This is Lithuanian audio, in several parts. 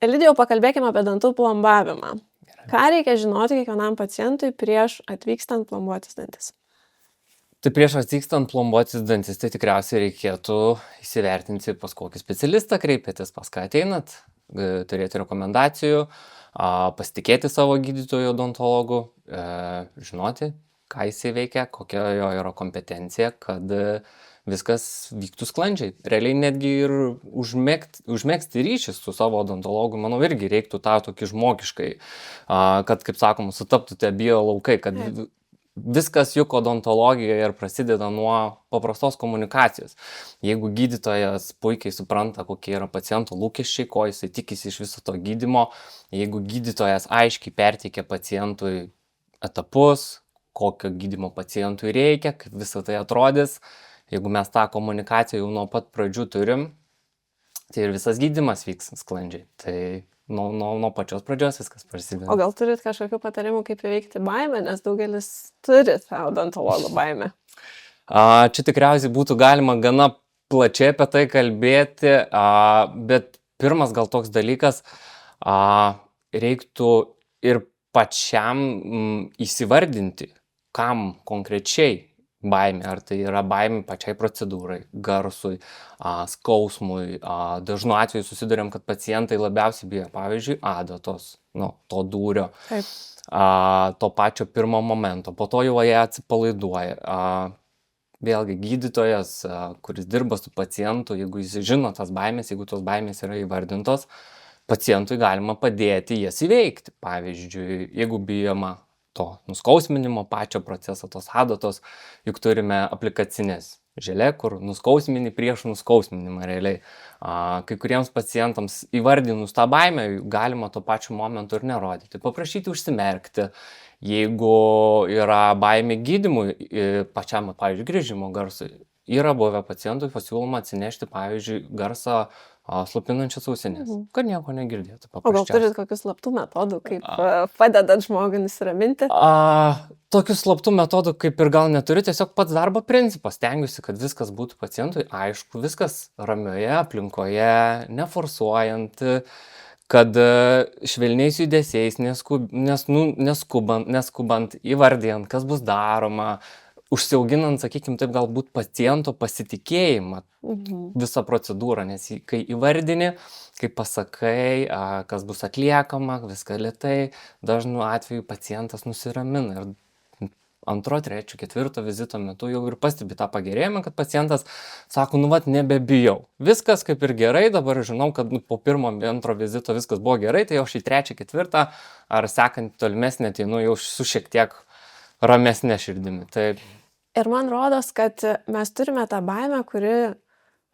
Elidijau, pakalbėkime apie dantų plombavimą. Ką reikia žinoti kiekvienam pacientui prieš atvykstant plombuotis dantis? Tai prieš atvykstant plombuotis dantis, tai tikriausiai reikėtų įsivertinti, pas kokį specialistą kreipėtis, pas ką ateinat, turėti rekomendacijų, pasitikėti savo gydytojo odontologu, žinoti, ką jisai veikia, kokia jo yra kompetencija, kad viskas vyktų sklandžiai. Realiai netgi ir užmegzti ryšį su savo odontologu, manau, irgi reiktų tą tokį žmogiškai, kad, kaip sakoma, sutaptų tie bio laukai, kad viskas juk odontologijoje ir prasideda nuo paprastos komunikacijos. Jeigu gydytojas puikiai supranta, kokie yra paciento lūkesčiai, ko jisai tikisi iš viso to gydymo, jeigu gydytojas aiškiai perteikia pacientui etapus, kokio gydymo pacientui reikia, kaip visą tai atrodys, jeigu mes tą komunikaciją jau nuo pat pradžių turim, tai ir visas gydymas vyks sklandžiai. Tai nuo pačios pradžios viskas prasideda. O gal turit kažkokių patarimų, kaip įveikti baimę, nes daugelis turi tą odontologo baimę? Čia tikriausiai būtų galima gana plačiai apie tai kalbėti, bet pirmas gal toks dalykas, reiktų ir pačiam įsivardinti, kam konkrečiai baimė, ar tai yra baimė pačiai procedūrai, garsui, skausmui. Dažnu atveju susiduriam, kad pacientai labiausiai bijo, pavyzdžiui, adatos, to dūrio, to pačio pirmo momento, po to jau jie atsipalaiduoja. Vėlgi gydytojas, kuris dirba su pacientu, jeigu jis žino tas baimės, jeigu tos baimės yra įvardintos, pacientui galima padėti jas įveikti. Pavyzdžiui, jeigu bijoma to nuskausminimo pačio proceso, tos adatos, juk turime aplikacinės želė, kur nuskausmini prieš nuskausminimą realiai. Kai kuriems pacientams įvardinus tą baimę, galima to pačiu momentu ir nerodyti. Paprašyti užsimerkti, jeigu yra baimė gydymui, pačiam, pavyzdžiui, grįžimo garsui. Yra buvę pacientui pasiūloma atsinešti, pavyzdžiui, garsą slopinančias ausinės, kad nieko negirdėtų. O gal turit kokius slaptų metodų, kaip padedat žmogui nusiraminti? Tokių slaptų metodų kaip ir gal neturiu, tiesiog pats darbo principas. Stengiuosi, kad viskas būtų pacientui aišku, viskas ramioje aplinkoje, neforsuojant, kad švelniais judesiais, neskubant, įvardijant, kas bus daroma, užsiauginant, sakykime, taip galbūt paciento pasitikėjimą visą procedūrą, nes kai įvardini, kai pasakai, kas bus atliekama, viską lėtai, dažnu atveju pacientas nusiramina ir antro, trečio, ketvirto vizito metu jau ir pastebi tą pagerėjimą, kad pacientas sako, nebebijau. Viskas kaip ir gerai, dabar žinau, kad po pirmo, antro vizito viskas buvo gerai, tai jau šį trečią, ketvirtą ar sekant tolimesnį ateinu jau su šiek tiek ramesnė širdimi. Taip. Ir man rodos, kad mes turime tą baimę, kuri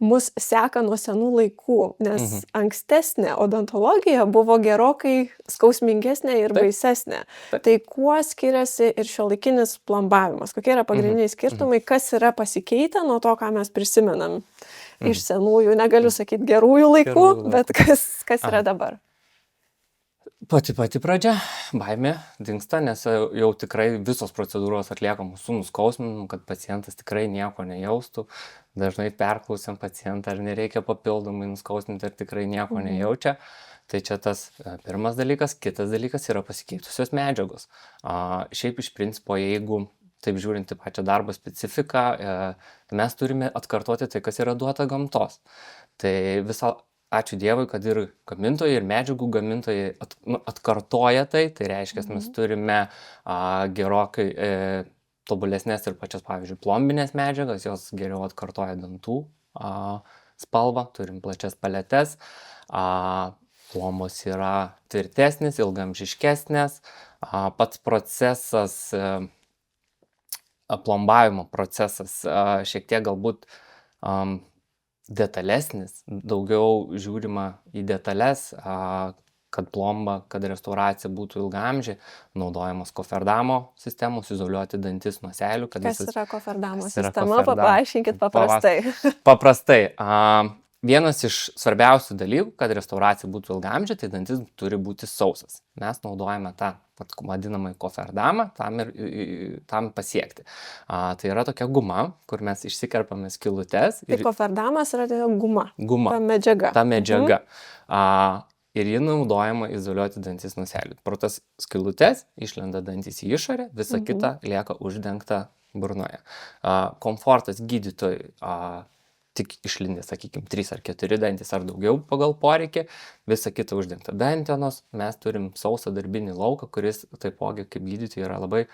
mus seka nuo senų laikų, nes ankstesnė odontologija buvo gerokai skausmingesnė ir baisesnė. Tai kuo skiriasi ir šiuolaikinis plombavimas? Kokie yra pagrindiniai skirtumai? Kas yra pasikeitę nuo to, ką mes prisimenam iš senųjų, negaliu sakyti gerųjų laikų, bet kas yra dabar? Pati pradžia, baimė dingsta, nes jau tikrai visos procedūros atliekamos su nuskausminimu, kad pacientas tikrai nieko nejaustų. Dažnai perklausiam pacientą, ar nereikia papildomai nuskausminti, ar tikrai nieko nejaučia. Tai čia tas pirmas dalykas. Kitas dalykas yra pasikeitusios medžiagos. Šiaip iš principo, jeigu taip žiūrint į pačią darbo specifiką, mes turime atkartoti tai, kas yra duota gamtos. Tai ačiū Dievui, kad ir gamintojai, ir medžiagų gamintojai atkartoja tai. Tai reiškia, mes turime gerokai tobulesnės ir pačias, pavyzdžiui, plombinės medžiagas, jos geriau atkartoja dantų spalvą, turim plačias paletes, plombos yra tvirtesnės, ilgamžiškesnės, pats procesas, plombavimo procesas šiek tiek galbūt detalesnis, daugiau žiūrima į detalės, kad plomba, kad restauracija būtų ilgaamžė, naudojamos koferdamo sistemos, izoliuoti dantis nuo seilių. Kas yra koferdamo sistema? Paaiškinkit paprastai. Paprastai. Vienas iš svarbiausių dalykų, kad restauracija būtų ilgaamžė, tai dantis turi būti sausas. Mes naudojame tą vadinamą koferdamą tam pasiekti. Tai yra tokia guma, kur mes išsikerpame skylutes. Tai koferdamas yra tiesiog guma. Guma. Ta medžiaga. Ta medžiaga. ir ji naudojama izoliuoti dantis nuo seilių. Pro tas skylutes išlenda dantis į išorę, visa kita lieka uždengta burnoje. Komfortas gydytojui tik išlindė, sakykime, 3 ar 4 dantis ar daugiau pagal poreikį, visa kita uždengta dantenos, mes turim sausą darbinį lauką, kuris taipogi kaip gydytojai yra labai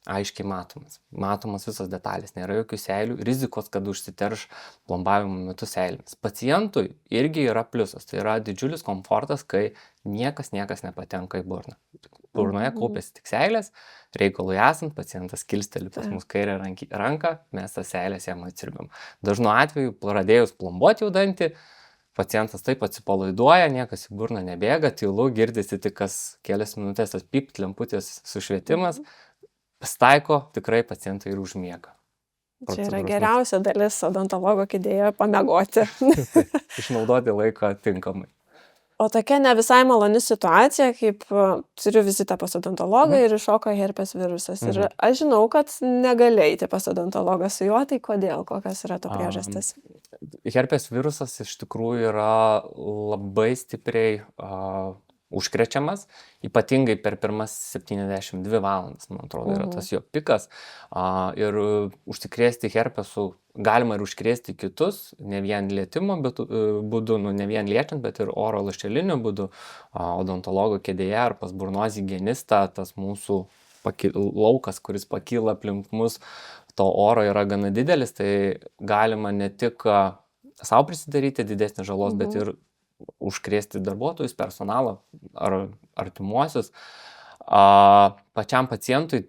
aiškiai matomas. Matomas visas detalės, nėra jokių seilių, rizikos, kad užsiterš plombavimo metu seilėmis. Pacientui irgi yra pliusas, tai yra didžiulis komfortas, kai niekas nepatenka į burną. Burnoje kaupiasi tik seilės, reikalui esant, pacientas kilsteli pas mus kairę ranką, mes tas seilės jam atsirbėm. Dažnu atveju, pradėjus plombuoti jau dantį, pacientas taip atsipalaiduoja, niekas į burną nebėga, tylu, girdisi tik kas kelias minutės tas pypt, lemputės sušvietimas, pasitaiko, tikrai pacientai ir užmiega. Čia yra geriausia dalis odontologo kėdėje pamiegoti. Išnaudoti laiką tinkamai. O tokia ne visai maloni situacija, kaip turiu vizitą pas odontologą ir iššoka herpes virusas. Ir aš žinau, kad negali eiti pas odontologą su juo, tai kodėl, kokios yra to priežastis? Herpes virusas iš tikrųjų yra labai stipriai užkrečiamas, ypatingai per pirmas 72 valandas, man atrodo, yra tas jo pikas. Ir užsikrėsti herpesu galima ir užkrėsti kitus, ne vien lietimo būdu, ne vien liečiant, bet ir oro lašeliniu būdu, odontologo kėdėje ar pas burnos higienistą, tas mūsų laukas, kuris pakyla aplink mus, to oro yra gana didelis, tai galima ne tik savo prisidaryti didesnį žalos, bet ir užkrėsti darbuotojus, personalą ar artimuosius. Pačiam pacientui,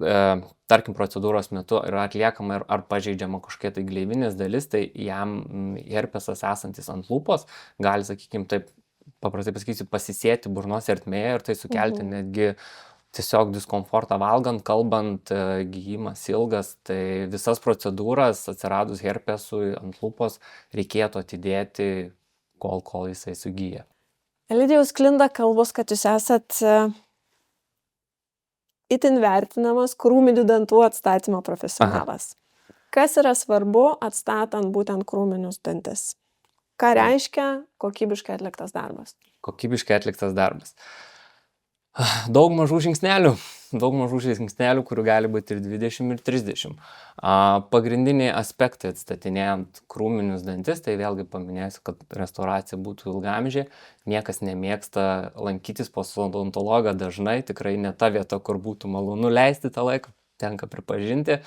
tarkim, procedūros metu yra atliekama ar pažeidžiama kažkokia tai gleivinės dalis, tai jam herpesas esantis ant lūpos gali, sakykime, taip paprastai pasakysiu, pasisėti burnos ertmėje ir tai sukelti netgi tiesiog diskomfortą valgant, kalbant, gyjimas ilgas, tai visas procedūras atsiradus herpesui ant lūpos reikėtų atidėti kol jisai sugyja. Elidijaus sklinda kalbos, kad jūs esat itin vertinamas krūminių dantų atstatymo profesionalas. Kas yra svarbu atstatant būtent krūminius dantis? Ką reiškia kokybiškai atliktas darbas? Kokybiškai atliktas darbas. Daug mažų žingsnelių, kurių gali būti ir 20 ir 30. Pagrindiniai aspektai atstatinėjant krūminius dantis, tai vėlgi paminėsiu, kad restauracija būtų ilgamžė, niekas nemėgsta lankytis pas odontologą dažnai, tikrai ne ta vieta, kur būtų malonu leisti tą laiką, tenka pripažinti.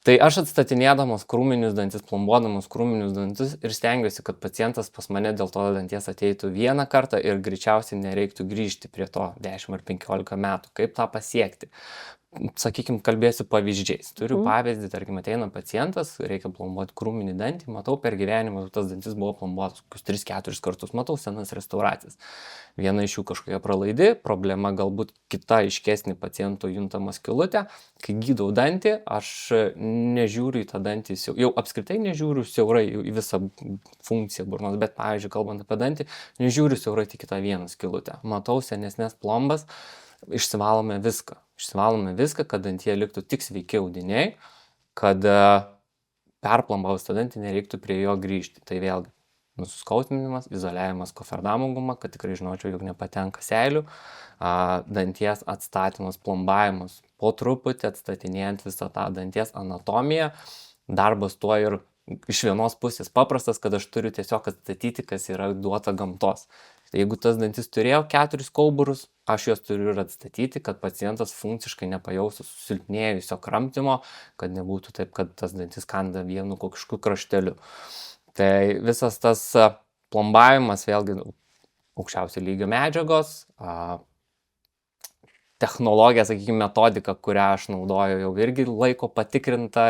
Tai aš atstatinėdamas krūminius dantis, plombuodamas krūminius dantis ir stengiuosi, kad pacientas pas mane dėl to danties ateitų vieną kartą ir greičiausiai nereiktų grįžti prie to 10 ar 15 metų. Kaip tą pasiekti? Sakykime, kalbėsiu pavyzdžiais. Turiu pavyzdį, tarkim, ateina pacientas, reikia plombuoti krūminį dantį, matau per gyvenimą, tas dantis buvo plombuotas 3-4 kartus, matau senas restauracijas. Viena iš jų kažkokia pralaidi, problema galbūt kita aiškesnė paciento juntama skylutė. Kai gydau dantį, aš nežiūriu į tą dantį, jau apskritai nežiūriu siaurai į visą funkciją burnos, bet, pavyzdžiui, kalbant apie dantį, nežiūriu siaurai tik į tą vieną skylutę. Matau senesnės plombas, išsivalome viską, kad dantyje liktų tik sveiki audiniai, kad perplombavus tą dantį nereiktų prie jo grįžti. Tai vėlgi nusiskausminimas, izoliavimas koferdamo guma, kad tikrai žinočiau, jog nepatenka seilių, danties atstatymas, plombavimas, po truputį atstatinėjant visą tą danties anatomiją, darbas tuo ir iš vienos pusės paprastas, kad aš turiu tiesiog atstatyti, kas yra duota gamtos. Jeigu tas dantis turėjo 4 kauburus, aš juos turiu ir atstatyti, kad pacientas funkciškai nepajaustų susilpnėjusio kramtymo, kad nebūtų taip, kad tas dantis kanda vienu kokišku krašteliu. Tai visas tas plombavimas, vėlgi aukščiausio lygio medžiagos, technologija, sakykime, metodika, kurią aš naudoju, jau irgi laiko patikrinta,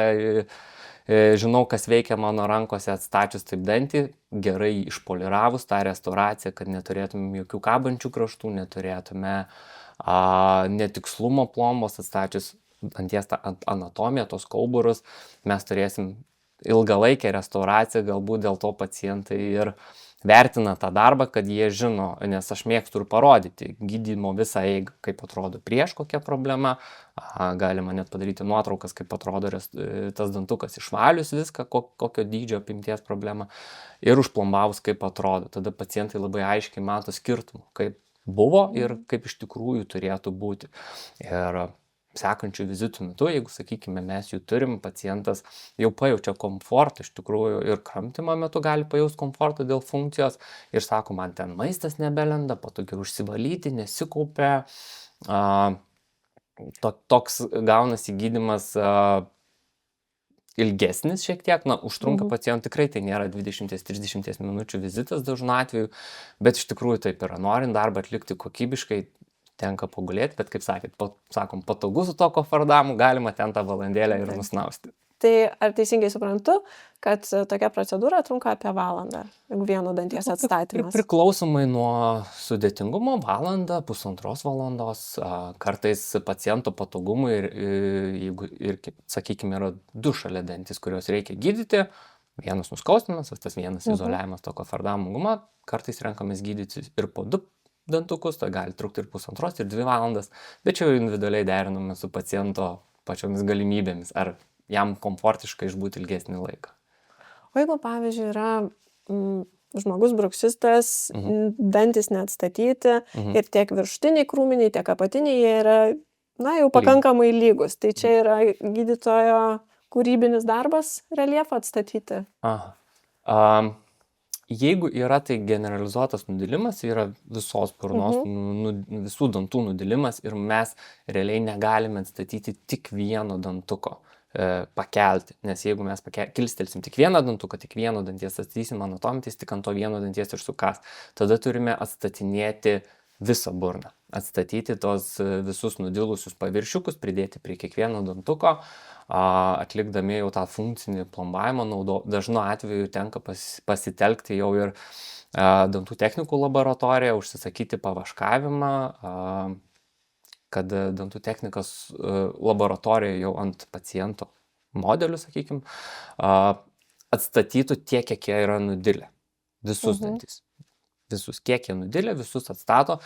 žinau, kas veikia mano rankose atstačius taip dantį, gerai išpoliravus tą restauraciją, kad neturėtume jokių kabančių kraštų, neturėtume netikslumo plombos, atstačius danties tą anatomiją, tos kauburus, mes turėsim ilgalaikę restauraciją, galbūt dėl to pacientai ir vertina tą darbą, kad jie žino, nes aš mėgstu ir parodyti gydymo visą eigą, kaip atrodo prieš kokia problema, galima net padaryti nuotraukas, kaip atrodo tas dantukas išvalius viską, kokio dydžio apimties problema ir užplombavus, kaip atrodo. Tada pacientai labai aiškiai mato skirtumų, kaip buvo ir kaip iš tikrųjų turėtų būti. Ir sekančių vizitų metu, jeigu, sakykime, mes jų turim, pacientas jau pajaučia komfortą iš tikrųjų ir kramtymo metu gali pajausti komfortą dėl funkcijos ir sako, man ten maistas nebelenda, patogiau užsivalyti, nesikaupia. Toks gaunasi gydymas ilgesnis šiek tiek, užtrunka pacientų tikrai, tai nėra 20-30 minučių vizitas dažnu atveju, bet iš tikrųjų taip yra, norint darbą atlikti kokybiškai, tenka pagulėti, bet kaip sakom, patogu su to kofardamu, galima ten tą valandėlę ir nusnausti. Tai ar teisingai suprantu, kad tokia procedūra trunka apie valandą, jeigu vieno danties atstatymas? Priklausomai nuo sudėtingumo, valandą, 1,5 valandos, kartais paciento patogumui ir sakykime, yra 2 šalia dantis, kuriuos reikia gydyti, vienas nuskausminamas, tas vienas izoliavimas to kofardamo guma, kartais renkamės gydyti ir po 2 dantukus, tai gali trukti ir 1,5 ir 2 valandas, bet čia jau individualiai deriname su paciento pačiomis galimybėmis, ar jam komfortiškai išbūti ilgesnį laiką. O jeigu, pavyzdžiui, yra žmogus bruksistas, dantis neatstatyti ir tiek viršutiniai krūminiai, tiek apatiniai jie yra, jau pakankamai lygus, tai čia yra gydytojo kūrybinis darbas reljefą atstatyti? Jeigu yra tai generalizuotas nudilimas, yra visos burnos, visų dantų nudilimas ir mes realiai negalime atstatyti tik vieno dantuko pakelti, nes jeigu mes kilstelsim tik vieną dantuką, tik vieno danties atstatysim anatomiją, tai tik ant to vieno danties ir sukas. Tada turime atstatinėti visą burną, atstatyti tos visus nudilusius paviršiukus, pridėti prie kiekvieno dantuko, atlikdami jau tą funkcinį plombavimą, dažnu atveju tenka pasitelkti jau ir dantų technikų laboratoriją, užsisakyti pavaškavimą, kad dantų technikas laboratorija jau ant paciento modelių, sakykime, atstatytų tiek, kiek jie yra nudilę. Visus dantis. Visus, kiek jie nudilę, visus atstato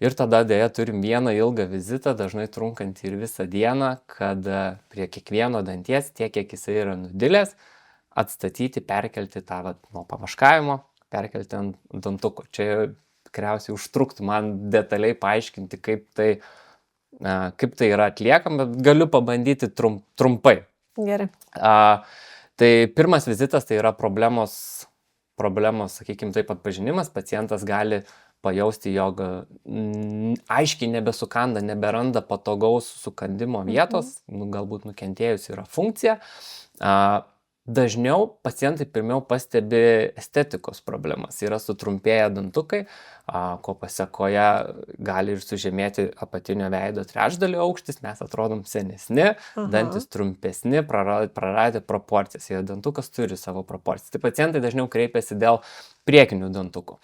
ir tada dėja turim vieną ilgą vizitą, dažnai trunkantį ir visą dieną, kad prie kiekvieno danties, tiek, kiek jisai yra nudilęs, atstatyti, perkelti tą nuo pavaškavimo, perkelti ant dantuko. Čia tikriausiai užtruktų man detaliai paaiškinti, kaip tai yra atliekama, bet galiu pabandyti trumpai. Gerai. Tai pirmas vizitas tai yra problemos, sakykime, taip atpažinimas, pacientas gali pajausti, jog aiškiai nebesukanda, neberanda patogaus sukandimo vietos, galbūt nukentėjus yra funkcija. Dažniau pacientai pirmiau pastebi estetikos problemas, yra sutrumpėję dantukai, ko pasekoje gali ir sužemėti apatinio veido trečdalio aukštis, mes atrodom senesni, dantis trumpesni, praradę proporcijas, jei dantukas turi savo proporcijas. Tai pacientai dažniau kreipiasi dėl priekinių dantukų.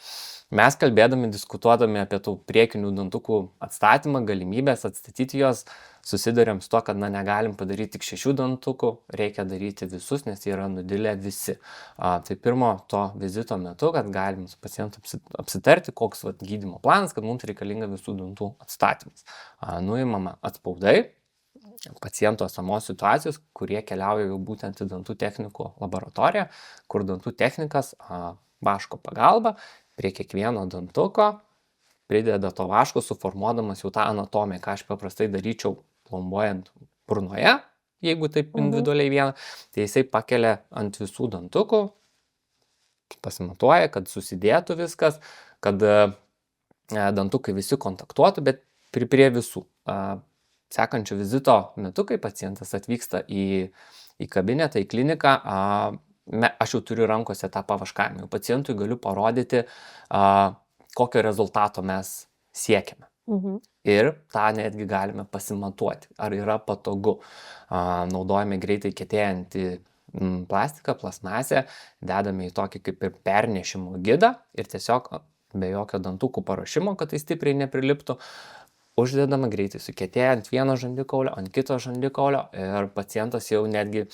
Mes kalbėdami, diskutuodami apie tų priekinių dantukų atstatymą, galimybės atstatyti jos, susiduriam su to, kad negalim padaryti tik 6 dantukų, reikia daryti visus, nes jie yra nudilę visi. Tai pirmo to vizito metu, kad galim su pacientu apsitarti, koks gydymo planas, kad mums reikalinga visų dantų atstatymas. Nuimama atspaudai, paciento esamos situacijos, kurie keliauja jau būtent į dantų technikų laboratoriją, kur dantų technikas vaško pagalba prie kiekvieno dantuko prideda to vaško, suformuodamas jau tą anatomiją, ką aš paprastai daryčiau plombuojant burnoje, jeigu taip individualiai vieną, tai jisai pakelia ant visų dantukų, pasimatuoja, kad susidėtų viskas, kad dantukai visi kontaktuotų, bet prie visų. Sekančio vizito metu, kai pacientas atvyksta į kabinetą, į kliniką, aš jau turiu rankose tą pavaškavimą. Jau pacientui galiu parodyti, kokio rezultato mes siekiame. Ir tą netgi galime pasimatuoti, ar yra patogu. Naudojame greitai kietėjantį plastiką, plasmasę, dedame į tokį kaip ir pernešimo gidą ir tiesiog be jokio dantukų paruošimo, kad tai stipriai nepriliptų, uždedama greitai sukietėja ant vieno žandikaulio, ant kito žandikaulio ir pacientas jau netgi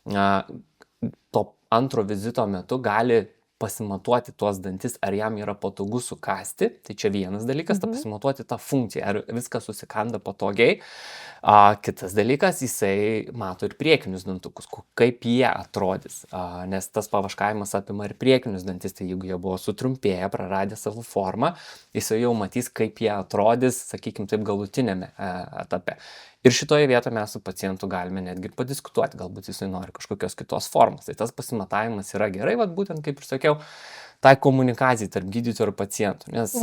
to antro vizito metu gali pasimatuoti tuos dantis, ar jam yra patogu sukąsti, tai čia vienas dalykas, ta pasimatuoti tą funkciją, ar viskas susikanda patogiai. Kitas dalykas, jisai mato ir priekinius dantukus, kaip jie atrodys, nes tas pavaškavimas apima ir priekinius dantis, tai jeigu jie buvo sutrumpėję, praradę savo formą, jisai jau matys, kaip jie atrodys, sakykime taip, galutinėme etape. Ir šitoje vietoje mes su pacientu galime netgi padiskutuoti, galbūt jisai nori kažkokios kitos formos. Tai tas pasimatavimas yra gerai, vat būtent, kaip ir sakiau, tai komunikacijai tarp gydytojo ir pacientų. Nes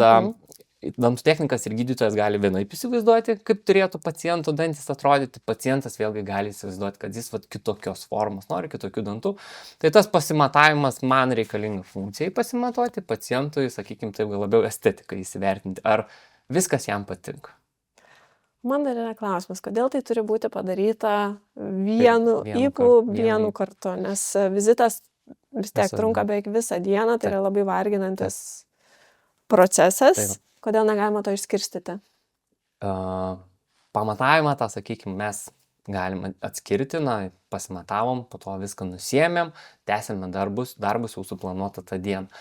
dantų technikas ir gydytojas gali vienaip įsivaizduoti, kaip turėtų paciento dantis atrodyti. Pacientas vėlgi gali įsivaizduoti, kad jis vat kitokios formos nori, kitokių dantų. Tai tas pasimatavimas man reikalinga funkcijai pasimatuoti, pacientui, sakykime, taip labiau estetikai įsivertinti, ar viskas jam patinka. Man dar yra klausimas, kodėl tai turi būti padaryta vienu kartu, nes vizitas vis tiek trunka beveik visą dieną, tai yra labai varginantis procesas. Taip. Kodėl negalima to išskirstyti? Pamatavimą tą, sakykime, mes galime atskirti, pasimatavom, po to viską nusiėmėm, tęsėme darbus jau suplanuota tą dieną.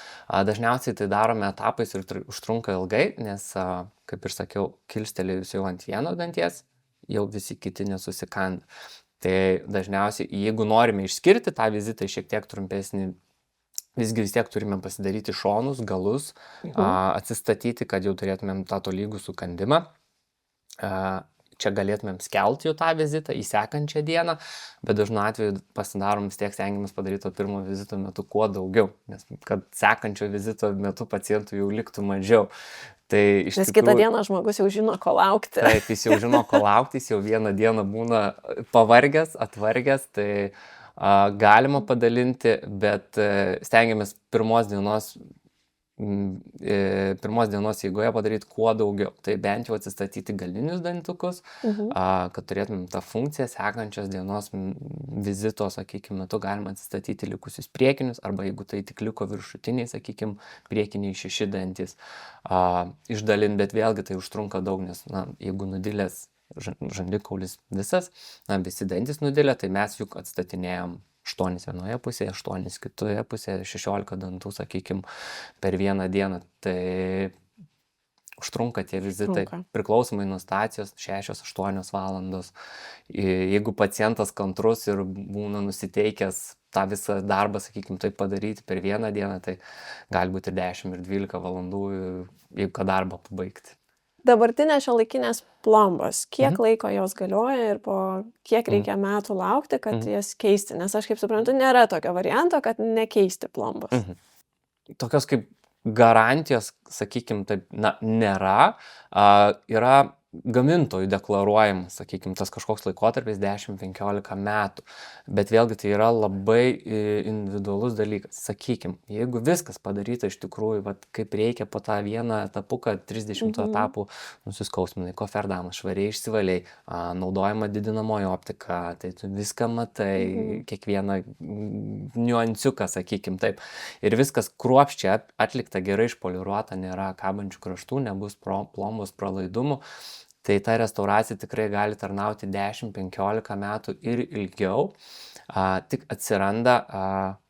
Dažniausiai tai darome etapais ir užtrunka ilgai, nes, kaip ir sakiau, kilstelėjus jau ant vieno danties, jau visi kiti nesusikanda. Tai dažniausiai, jeigu norime išskirti tą vizitą šiek tiek trumpesnį, visgi vis tiek turime pasidaryti šonus, galus, atsistatyti, kad jau turėtumėm tą tolygų sukandimą. Čia galėtumėm skelti jau tą vizitą į sekančią dieną, bet dažnu atveju pasidarom vis tiek stengiamės padaryti to pirmo vizito metu kuo daugiau, nes kad sekančio vizito metu pacientų jau liktų mažiau. Tai iš nes kitą dieną žmogus jau žino, ko laukti. Taip, jis jau žino, ko laukti, jis jau vieną dieną būna pavargęs, atvargęs, tai galima padalinti, bet stengiamės pirmos dienos eigoje padaryti kuo daugiau. Tai bent jau atsistatyti galinius dantukus, kad turėtumėm tą funkciją sekančios dienos vizito, sakykime, metu galima atsistatyti likusius priekinius, arba jeigu tai tik liko viršutiniai, sakykime, priekiniai 6 dantis išdalinti, bet vėlgi tai užtrunka daug, nes jeigu nudilęs žandikaulis visas, visi dantis nudilę, tai mes juk atstatinėjom 8 vienoje pusėje, 8 kitoje pusėje, 16 dantų, sakykime, per vieną dieną. Tai užtrunka tie vizitai, priklausomai nuo stacijos, 6-8 valandos. Jeigu pacientas kantrus ir būna nusiteikęs tą visą darbą, sakykime, taip padaryti per vieną dieną, tai gali būti ir 10 ir 12 valandų, jeigu ką darbą pabaigti. Dabartinės šiuolaikinės plombos, kiek laiko jos galioja ir po kiek reikia metų laukti, kad jas keisti? Nes aš kaip suprantu, nėra tokio varianto, kad nekeisti plombos. Tokios kaip garantijos, sakykime, taip, nėra. Yra gamintojų deklaruojamas, sakykime, tas kažkoks laikotarpis 10-15 metų. Bet vėlgi tai yra labai individualus dalykas. Sakykime, jeigu viskas padaryta iš tikrųjų, kaip reikia po tą vieną etapuką, 30 etapų nusiskausminai, koferdamas, švariai išsivaliai, naudojama didinamoji optika, tai tu viską matai, kiekvieną niuansiuką, sakykime, taip. Ir viskas kruopščiai atlikta, gerai išpoliruota, nėra kabančių kraštų, nebus plombos pralaidumų. Tai ta restauracija tikrai gali tarnauti 10-15 metų ir ilgiau. Tik atsiranda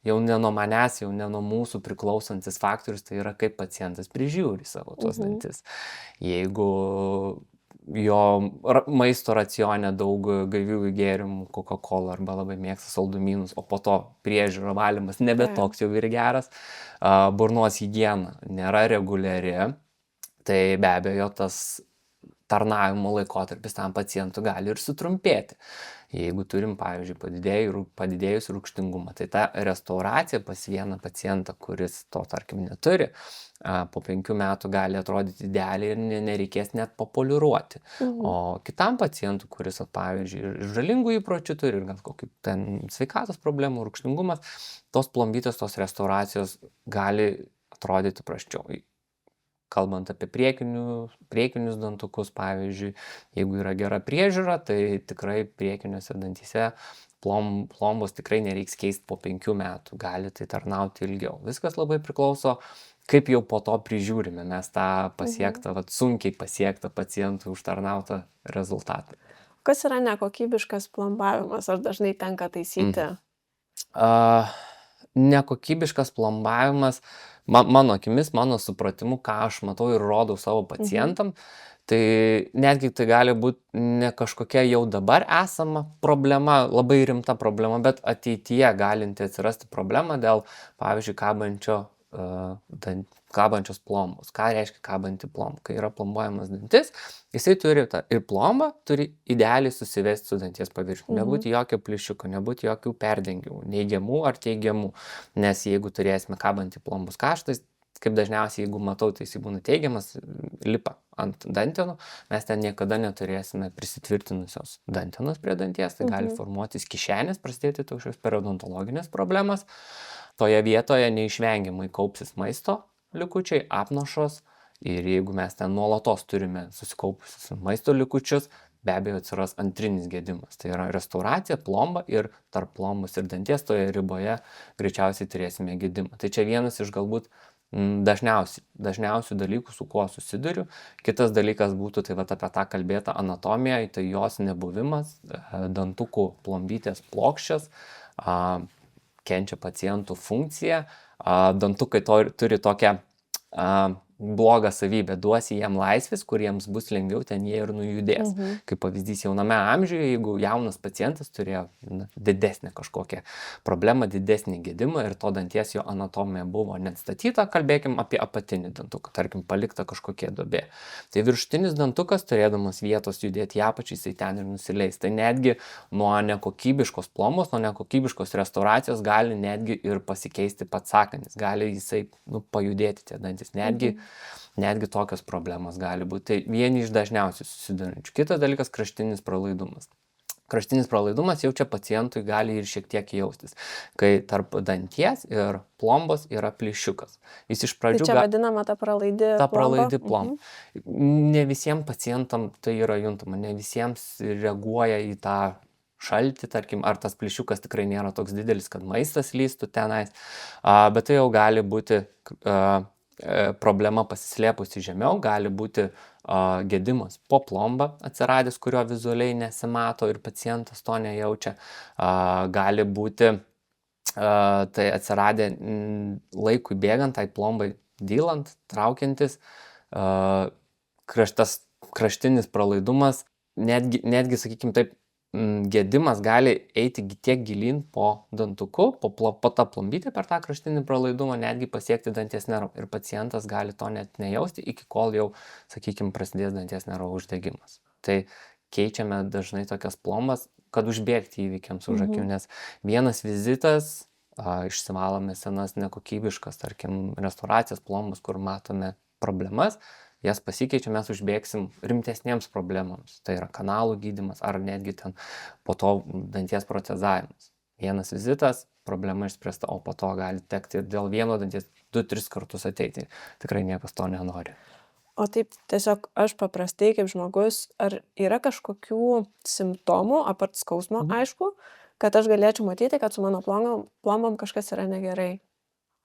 jau ne nuo manęs, jau ne nuo mūsų priklausantis faktorius, tai yra kaip pacientas prižiūri savo tuos dantis. Jeigu jo maisto racione daug gaiviųjų gėrimų, Coca-Cola arba labai mėgsta saldumynus, o po to priežiūro valymas nebe toks jau ir geras, burnos higiena nėra reguliari, tai be abejo tas tarnavimo laikotarpis tam pacientui gali ir sutrumpėti. Jeigu turim, pavyzdžiui, padidėjus rūgštingumą, tai ta restauracija pas vieną pacientą, kuris to, tarkim, neturi, po 5 metų gali atrodyti idealiai ir nereikės net papoliruoti. O kitam pacientui, kuris, pavyzdžiui, ir žalingų įpročių turi, ir gal kokių ten sveikatos problemų, rūgštingumas, tos plombytės, tos restauracijos gali atrodyti prasčiau. Kalbant apie priekinius dantukus, pavyzdžiui, jeigu yra gera priežiūra, tai tikrai priekiniuose dantyse plombos tikrai nereiks keisti po 5 metų, gali tai tarnauti ilgiau. Viskas labai priklauso, kaip jau po to prižiūrime mes tą pasiektą, sunkiai pasiektą pacientų užtarnautą rezultatą. Kas yra nekokybiškas plombavimas, ar dažnai tenka taisyti? nekokybiškas plombavimas, mano akimis, mano supratimu, ką aš matau ir rodau savo pacientam, tai netgi tai gali būti ne kažkokia jau dabar esama problema, labai rimta problema, bet ateityje galinti atsirasti problema dėl, pavyzdžiui, kabančios plombos. Ką reiškia kabanti plomba? Kai yra plombuojamas dantis, jisai turi ir plomba turi idealiai susivesti su danties paviršiumi. Nebūti jokio plyšiuko, nebūti jokių perdengimų, neigiamų ar teigiamų. Nes jeigu turėsime kabantį plombos kaštais, kaip dažniausiai, jeigu matau, tai jis būna teigiamas, lipa ant dantenų, mes ten niekada neturėsime prisitvirtinusios dantenos prie danties, tai gali formuotis kišenės, prasidėti tokios periodontologinės problemas. Toje vietoje neišvengiamai kaupsis maisto likučiai, apnašos ir jeigu mes ten nuolatos turime susikaupusius maisto likučius, be abejo atsiras antrinis gedimas. Tai yra restauracija, plomba ir tarp plombos ir danties toje riboje greičiausiai turėsime gedimą. Tai čia vienas iš galbūt dažniausių dalykų, su kuo susiduriu. Kitas dalykas būtų, tai apie tą kalbėtą anatomiją, tai jos nebuvimas, dantukų plombytės plokščias, kenčia pacientų funkciją, dantukai turi tokią blogą savybę, duosi jiem laisvės, kuriems bus lengviau, ten jie ir nujudės. Kaip pavyzdys, jauname amžiuje, jeigu jaunas pacientas turėjo didesnę kažkokią problemą, didesnį gedimą ir to danties jo anatomija buvo neatstatyta, kalbėkim apie apatinį dantuką, tarkim, palikta kažkokia duobė. Tai viršutinis dantukas, turėdamas vietos judėti į apačią, jisai ten ir nusileis. Tai netgi nuo nekokybiškos plombos, nuo nekokybiškos restauracijos gali netgi ir pasikeisti pats sąkandis, gali jisai pajudėti tie dantis, netgi tokios problemos gali būti. Tai vieni iš dažniausiai susidurinčių. Kitas dalykas - kraštinis pralaidumas. Kraštinis pralaidumas jau čia pacientui gali ir šiek tiek jaustis, kai tarp danties ir plombos yra plyšiukas. Jis iš pradžių... Tai čia vadinama ta pralaidi plomba. Ne visiems pacientam tai yra juntama, ne visiems reaguoja į tą šaltį, tarkim, ar tas plyšiukas tikrai nėra toks didelis, kad maistas lįstų tenais, bet tai jau gali būti problema pasislėpusi žemiau, gali būti gedimas po plomba atsiradęs, kurio vizualiai nesimato ir pacientas to nejaučia. Gali būti tai atsiradę laikui bėgant, tai plombai dylant, traukiantis, kraštinis pralaidumas, netgi sakykim taip, gedimas gali eiti tiek gilyn po dantuku, po tą plombytę per tą kraštinį pralaidumą, netgi pasiekti danties nervą. Ir pacientas gali to net nejausti, iki kol jau, sakykime, prasidės danties nervo uždegimas. Tai keičiame dažnai tokias plombas, kad užbėgti įvykiams už akių, nes vienas vizitas, išsivalome senas nekokybiškas, tarkim, restauracijas plombus, kur matome problemas, jas pasikeičia, mes užbėgsim rimtesniems problemams. Tai yra kanalų gydymas ar netgi ten po to danties protezavimas. Vienas vizitas, problema išspręsta, o po to gali tekti ir dėl vieno danties 2-3 kartus ateiti. Tikrai niekas to nenori. O taip tiesiog aš paprastai kaip žmogus, ar yra kažkokių simptomų, apart skausmo, aišku, kad aš galėčiau matyti, kad su mano plombom kažkas yra negerai?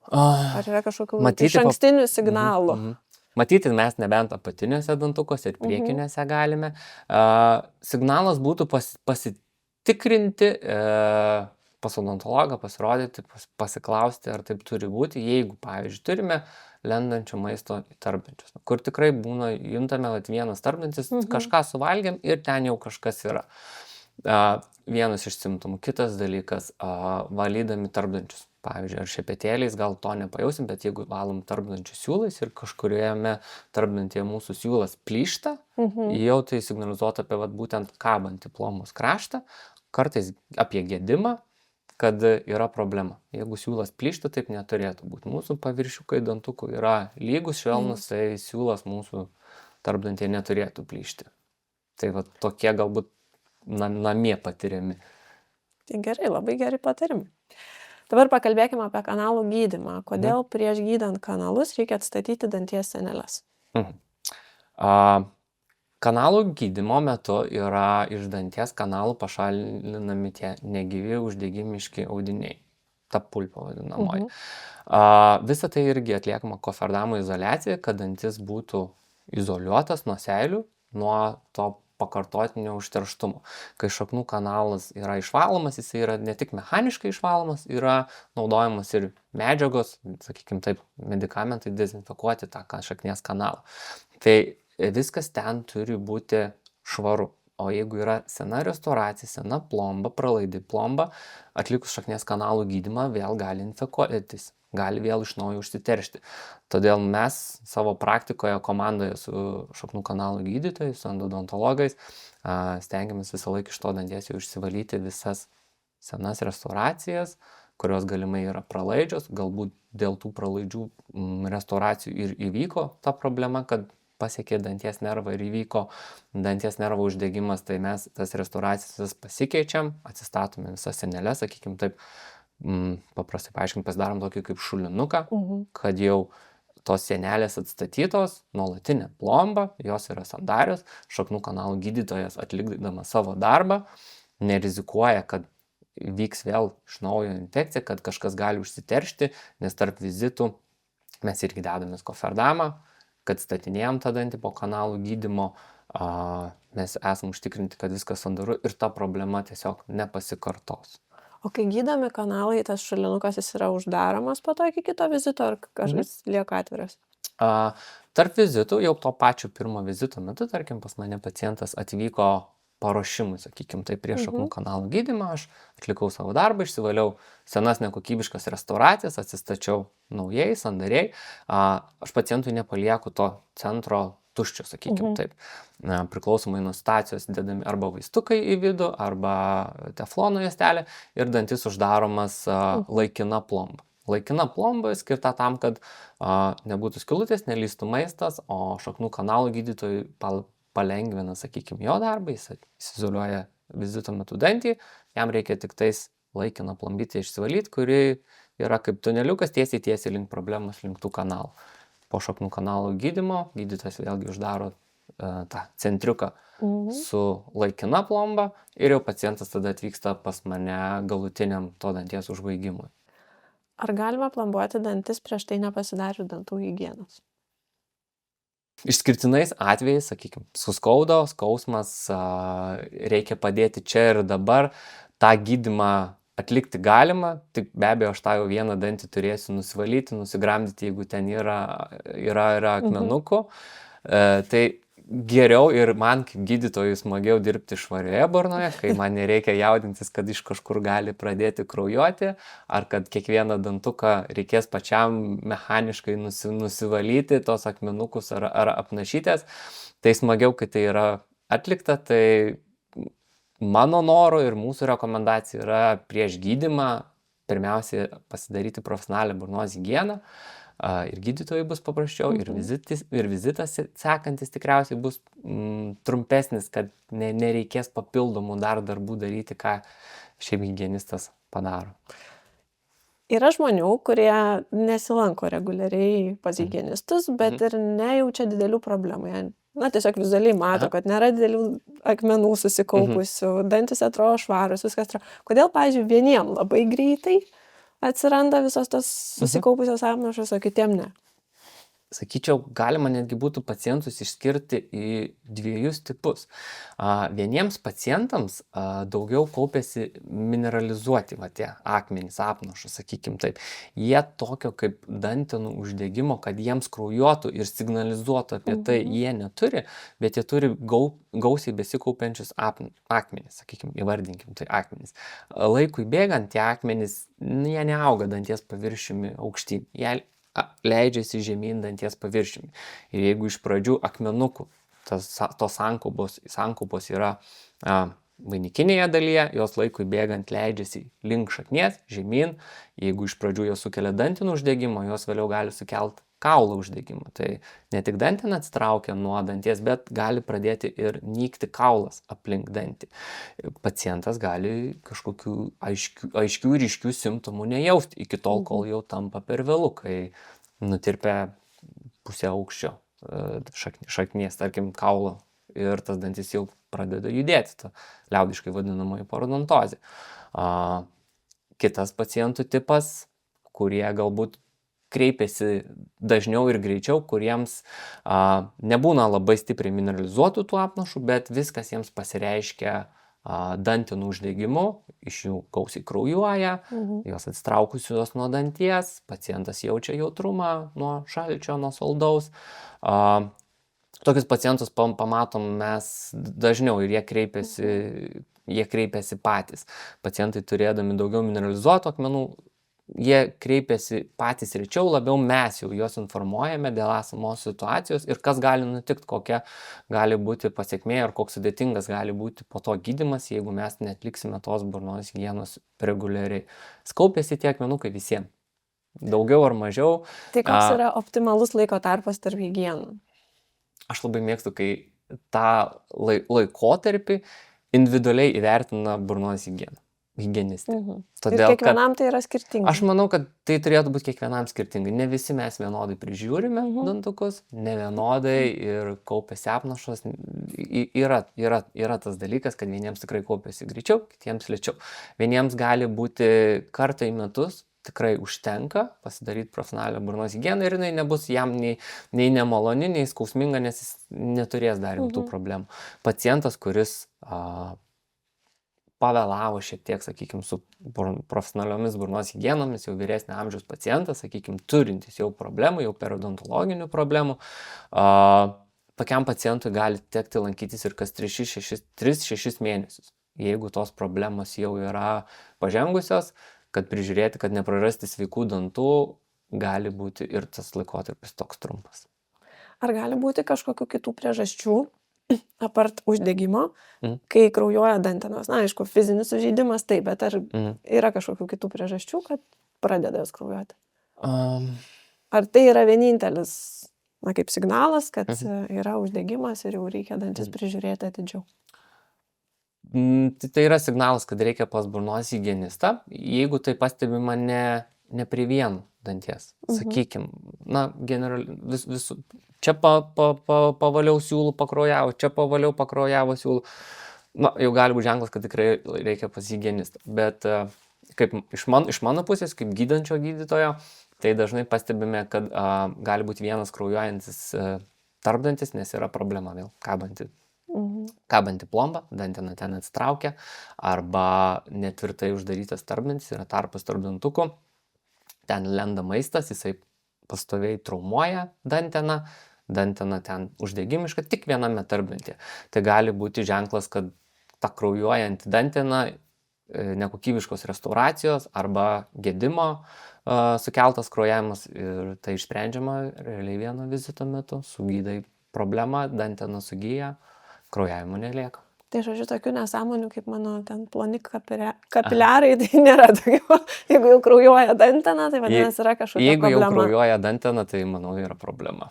Ar yra kažkokių išankstinių signalų? Matyti mes nebent apatiniuose dantukuose ir priekiniuose galime. Signalas būtų pasitikrinti pas odontologą, pasirodyti, pasiklausti, ar taip turi būti, jeigu, pavyzdžiui, turime lendančio maisto į tarpdančius, kur tikrai būna, juntame, kad vienas tarpdantis, kažką suvalgiam ir ten jau kažkas yra. Vienas iš simptomų. Kitas dalykas, valydami tarpdančius. Pavyzdžiui, ar šepetėliais gal to nepajausim, bet jeigu valom tarpdančių siūlais ir kažkuriame tarpdantyje mūsų siūlas plyšta, jau tai signalizuotų apie būtent kabantį plombos kraštą, kartais apie gedimą, kad yra problema. Jeigu siūlas plyšta, taip neturėtų būti. Mūsų paviršiukai dantukų yra lygus, švelnus, tai siūlas mūsų tarpdantyje neturėtų plyšti. Tai tokie galbūt namie patiriami. Tai gerai, labai geri patarimai. Dabar pakalbėkime apie kanalų gydymą. Kodėl prieš gydant kanalus reikia atstatyti danties sieneles? Kanalų gydymo metu yra iš danties kanalų pašalinami tie negyvi uždegimiški audiniai. Ta pulpa vadinamoji. Visa tai irgi atliekama koferdamo izoliacija, kad dantis būtų izoliuotas nuo seilių, nuo to pakartotinio užterštumo. Kai šaknų kanalas yra išvalomas, jis yra ne tik mechaniškai išvalomas, yra naudojamas ir medžiagos, sakykime taip, medikamentai dezinfekuoti tą šaknies kanalą. Tai viskas ten turi būti švaru. O jeigu yra sena restauracija, sena plomba, pralaidi plomba, atlikus šaknies kanalų gydymą vėl gali infekuotis, gali vėl iš naujo užsiteršti. Todėl mes savo praktikoje komandoje su šaknų kanalų gydytojais, su endodontologais stengiamės visą laiką iš to danties jau išsivalyti visas senas restauracijas, kurios galimai yra pralaidžios, galbūt dėl tų pralaidžių restauracijų ir įvyko ta problema, kad pasiekė danties nervą ir įvyko danties nervo uždegimas, tai mes tas restauracijas pasikeičiam, atsistatome visas seneles, sakykime taip, paprastai paaiškinti, pasidarom tokį kaip šulinuką, kad jau tos sienelės atstatytos, nuolatinė plomba, jos yra sandarios, šaknų kanalų gydytojas atlikdamas savo darbą, nerizikuoja, kad vyks vėl iš naujo infekcija, kad kažkas gali užsiteršti, nes tarp vizitų mes irgi dedamės koferdamą, kad statinėjom tą dantį po kanalų gydymo, mes esam užtikrinti, kad viskas sandaru ir ta problema tiesiog nepasikartos. O kai gydomi kanalai, tas šulinukas jis yra uždaromas po to iki kito vizito, ar kažkas lieka atviras? Tarp vizitų, jau to pačio pirmo vizito metu, tarkim, pas mane pacientas atvyko paruošimui, sakykime, tai prieš šaknų kanalų gydymą, aš atlikau savo darbą, išsivaliau senas nekokybiškas restauracijas, atsistačiau naujai, sandariai. Aš pacientui nepalieku to centro tuščio, sakykime taip. Priklausomai nuo situacijos dedami arba vaistukai į vidų, arba teflono juostelė ir dantis uždaromas laikina plomba. Laikina plomba skirta tam, kad nebūtų skylutės, nelystų maistas, o šaknų kanalų gydytojui palengvina, sakykime, jo darbą, jis izoliuoja vizito metu dantį, jam reikia tik tais laikiną plombytę išsivalyti, kuri yra kaip tuneliukas tiesiai link problemos, link tų kanalų. Po šaknų kanalų gydymo gydytojas vėlgi uždaro tą centriuką su laikina plomba ir jau pacientas tada atvyksta pas mane galutiniam to danties užbaigimui. Ar galima plombuoti dantis prieš tai nepasidarius dantų higienos? Išskirtinais atvejais, sakykime, suskaudo, skausmas, reikia padėti čia ir dabar, tą gydymą atlikti galima, tik be abejo aš tą jau vieną dantį turėsiu nusivalyti, nusigramdyti, jeigu ten yra akmenukų. Tai geriau ir man kaip gydytojui smagiau dirbti švarioje burnoje, kai man nereikia jaudintis, kad iš kažkur gali pradėti kraujuoti, ar kad kiekvieną dantuką reikės pačiam mechaniškai nusivalyti, tos akmenukus ar apnašytės. Tai smagiau, kai tai yra atlikta, tai mano noro ir mūsų rekomendacija yra prieš gydymą pirmiausia pasidaryti profesionalią burnos higieną. Ir gydytojui bus paprasčiau, ir vizitas sekantis tikriausiai bus trumpesnis, kad nereikės papildomų darbų daryti, ką šiaip higienistas padaro. Yra žmonių, kurie nesilanko reguliariai pas higienistus, bet ir nejaučia didelių problemų. Na, tiesiog vizualiai mato, kad nėra didelių akmenų susikaupusių, dantis atrodo švarus, viskas atrodo. Kodėl, pavyzdžiui, vieniem labai greitai atsiranda visos tos susikaupusios apnašos, o kitiem ne? Sakyčiau, galima netgi būtų pacientus išskirti į dviejus tipus. Vieniems pacientams daugiau kaupiasi mineralizuoti tie akmenys, apnašos, sakykime taip. Jie tokio kaip dantenų uždegimo, kad jiems kraujuotų ir signalizuotų apie tai, jie neturi, bet jie turi gausiai besikaupiančius akmenys, sakykime, įvardinkim tai akmenys. Laikui bėgant tie akmenys, jie neauga danties paviršiumi aukštyn. Jie leidžiasi žemyn danties paviršiumi. Ir jeigu iš pradžių akmenukų tos sankaupos yra vainikinėje dalyje, jos laikui bėgant leidžiasi link šaknies, žemyn. Jeigu iš pradžių jos sukelia dantenų uždegimą, jos vėliau gali sukelti kaulo uždegimą. Tai ne tik danteną atsitraukia nuo danties, bet gali pradėti ir nykti kaulas aplink dantį. Pacientas gali kažkokių aiškių ir ryškių simptomų nejausti iki tol, kol jau tampa per vėlu, kai nutirpia pusę aukščio šaknies, tarkim, kaulo ir tas dantis jau pradeda judėti, ta liaudiškai vadinamoji parodontozė. Kitas pacientų tipas, kurie galbūt kreipiasi dažniau ir greičiau, kuriems nebūna labai stipriai mineralizuotų tų apnašų, bet viskas jiems pasireiškia dantenų uždegimu, iš jų gausiai kraujuoja, jos atsitraukusios nuo danties, pacientas jaučia jautrumą nuo šalčio, nuo saldaus. Tokius pacientus pamatom mes dažniau ir jie kreipiasi patys. Pacientai turėdami daugiau mineralizuotų akmenų, jie kreipiasi patys rečiau, labiau mes jau juos informuojame dėl esamos situacijos ir kas gali nutikti, kokia gali būti pasekmė ir koks sudėtingas gali būti po to gydymas, jeigu mes netliksime tos burnos higienos reguliariai. Kaupiasi tie akmenukai visiems. Daugiau ar mažiau. Tai koks yra optimalus laiko tarpas tarp higienų? Aš labai mėgstu, kai tą laikotarpį individualiai įvertina burnos higienistai. Ir kiekvienam tai yra skirtingai. Aš manau, kad tai turėtų būti kiekvienam skirtingai. Ne visi mes vienodai prižiūrime dantukus, ne vienodai ir kaupiasi apnašos. Yra tas dalykas, kad vieniems tikrai kaupiasi greičiau, kitiems lėčiau. Vieniems gali būti kartą į metus, tikrai užtenka pasidaryti profesionalią burnos higieną ir jinai nebus jam nei nemaloni, nei skausminga, nes jis neturės dar rimtų problemų. Pacientas, kuris pavėlavo šiek tiek, sakykime, su profesionaliomis burnos higienomis, jau vyresnio amžiaus pacientas, sakykime, turintis jau problemų, jau periodontologinių problemų, tokiam pacientui gali tekti lankytis ir kas 3-6 mėnesius. Jeigu tos problemos jau yra pažengusios, kad prižiūrėti, kad neprarasti sveikų dantų, gali būti ir tas laikotarpis toks trumpas. Ar gali būti kažkokių kitų priežasčių, apart uždegimo, kai kraujuoja dantenos? Na, aišku, fizinis sužeidimas taip, bet ar yra kažkokių kitų priežasčių, kad pradeda jos kraujuoti? Ar tai yra vienintelis, na, kaip signalas, kad yra uždegimas ir jau reikia dantis prižiūrėti atidžiau? Tai yra signalas, kad reikia pas burnos higienistą, jeigu tai pastebima ne prie vieno danties. Sakykim, na, visų, čia pavaliau siūlų, pakraujavo, čia pavaliau, pakraujavo siūlų. Na, jau gali būti ženklas, kad tikrai reikia pas higienistą. Bet kaip iš mano pusės, kaip gydančio gydytojo, tai dažnai pastebime, kad gali būti vienas kraujuojantis tarpdantis, nes yra problema vėl kabanti plomba, dantena ten atsitraukia, arba netvirtai uždarytas tarpdantis, yra tarpas tarp dantukų, ten lenda maistas, jisai pastoviai traumuoja danteną ten uždegimiška, tik viename tarpdantyje. Tai gali būti ženklas, kad ta kraujuojanti dantena nekokybiškos restauracijos arba gedimo sukeltas kraujavimas ir tai išsprendžiama realiai vieno vizito metu, sugydai problemą, dantena sugyja, kraujavimo nelieka. Tai žodžiu, tokių nesąmonių, kaip mano ten ploni kapiliarai, tai nėra tokių. Jeigu jau kraujuoja dantena, tai vadinasi yra kažkokia problema. Jeigu jau kraujuoja dantena, tai manau yra problema.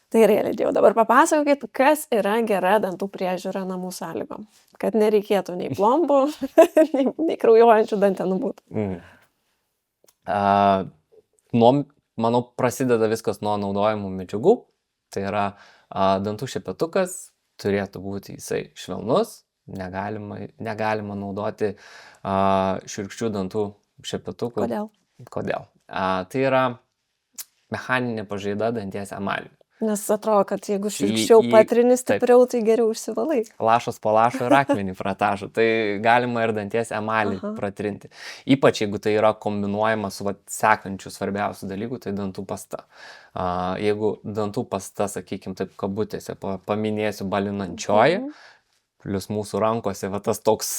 Tai realiai jau dabar papasakokit, kas yra gera dantų priežiūra namų sąlygom. Kad nereikėtų nei plombų, nei kraujuojančių dantenų būtų. Manau, prasideda viskas nuo naudojamų medžiagų. Tai yra dantų šepetukas. Turėtų būti jisai švelnus, negalima naudoti šiurkščių dantų šepetukų. Kodėl? Tai yra mechaninė pažaida danties emaliui. Nes atrodo, kad jeigu šiurkščiau patrini stipriau, tai geriau užsivalai. Lašas po lašo ir akmenį pratažo, tai galima ir danties emalį pratrinti. Ypač jeigu tai yra kombinuojama su sekančių svarbiausių dalykų, tai dantų pasta. Jeigu dantų pasta, sakykime, taip kabutėse, paminėsiu balinančioji, plus mūsų rankose tas toks